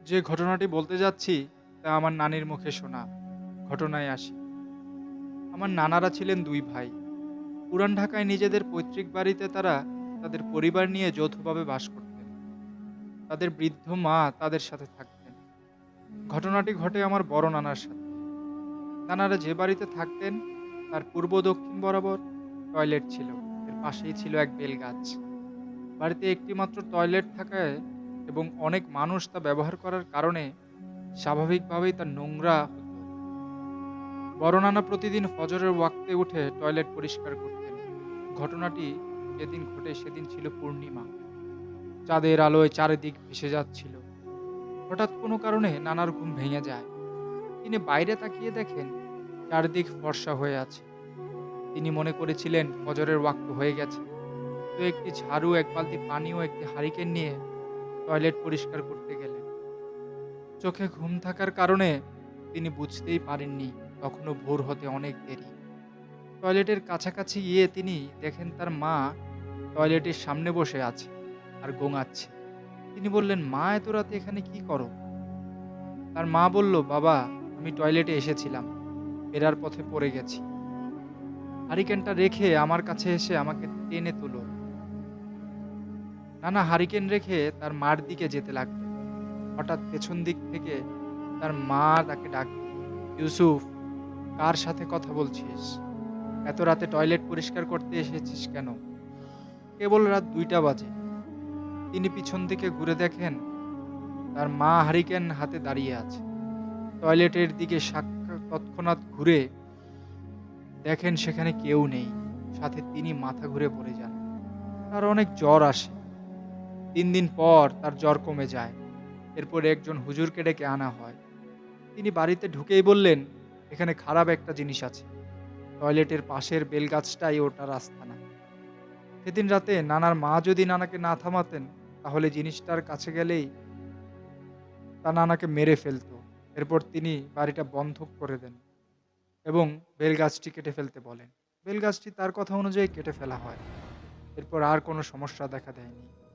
যে ঘটনাটি বলতে যাচ্ছি তা আমার নানির মুখে শোনা। ঘটনায় আসি। আমার নানারা ছিলেন দুই ভাই। পুরান ঢাকায় নিজেদের পৈতৃক বাড়িতে তারা তাদের পরিবার নিয়ে যৌথভাবে বাস করতেন। তাদের বৃদ্ধ মা তাদের সাথে থাকতেন। ঘটনাটি ঘটে আমার বড় নানার সাথে। নানারা যে বাড়িতে থাকতেন তার পূর্ব দক্ষিণ বরাবর টয়লেট ছিল। এর পাশেই ছিল এক বেল গাছ। বাড়িতে একটিমাত্র টয়লেট থাকায় এবং অনেক মানুষ তা ব্যবহার করার কারণে স্বাভাবিকভাবেই তা নোংরা হতো। বড় নানা প্রতিদিন ফজরের ওয়াক্তে উঠে টয়লেট পরিষ্কার করতেন। ঘটনাটি যেদিন ঘটে সেদিন ছিল পূর্ণিমা। চাঁদের আলোয় চারিদিক ভেসে যাচ্ছিল। হঠাৎ কোনো কারণে নানার ঘুম ভেঙে যায়। তিনি বাইরে তাকিয়ে দেখেন চারদিক ফর্সা হয়ে আছে। তিনি মনে করেছিলেন ফজরের ওয়াক্ত হয়ে গেছে। তো একটি ঝাড়ু, এক বালতি পানি ও একটি হারিকেন নিয়ে টয়লেট পরিষ্কার করতে গেলেন। চোখে ঘুম থাকার কারণে তিনি বুঝতেই পারেননি তখনও ভোর হতে অনেক দেরি। টয়লেটের কাছাকাছি গিয়ে তিনি দেখেন তার মা টয়লেটের সামনে বসে আছে আর গোঙাচ্ছে। তিনি বললেন, মা, এত রাতে এখানে কি করো? তার মা বলল, বাবা, আমি টয়লেটে এসেছিলাম, ফেরার পথে পড়ে গেছি। হারিকেনটা রেখে আমার কাছে এসে আমাকে টেনে তুলো। নানা হারিকেন রেখে তার মার দিকে যেতে লাগলেন। হঠাৎ পেছন দিক থেকে তার মা তাকে ডাক দিল, ইউসুফ, কার সাথে কথা বলছিস? এত রাতে টয়লেট পরিষ্কার করতে এসেছিস কেন? কেবল রাত ২টা বাজে। তিনি পিছন দিকে ঘুরে দেখেন তার মা হারিকেন হাতে দাঁড়িয়ে আছে। টয়লেটের দিকে তৎক্ষণাৎ ঘুরে দেখেন সেখানে কেউ নেই। সাথে তিনি মাথা ঘুরে পড়ে যান। তার অনেক জ্বর আসে। ৩ দিন পর তার জ্বর কমে যায়। এরপর একজন হুজুরকে ডেকে আনা হয়। তিনি বাড়িতে ঢুকেই বললেন, এখানে খারাপ একটা জিনিস আছে। টয়লেটের পাশের বেলগাছটাই ওটার আস্তানা। সেদিন রাতে নানার মা যদি নানাকে না থামাতেন, তাহলে জিনিসটার কাছে গেলেই তা নানাকে মেরে ফেলত। এরপর তিনি বাড়িটা বন্ধ করে দেন এবং বেলগাছটি কেটে ফেলতে বলেন। বেলগাছটি তার কথা অনুযায়ী কেটে ফেলা হয়। এরপর আর কোনো সমস্যা দেখা দেয়নি।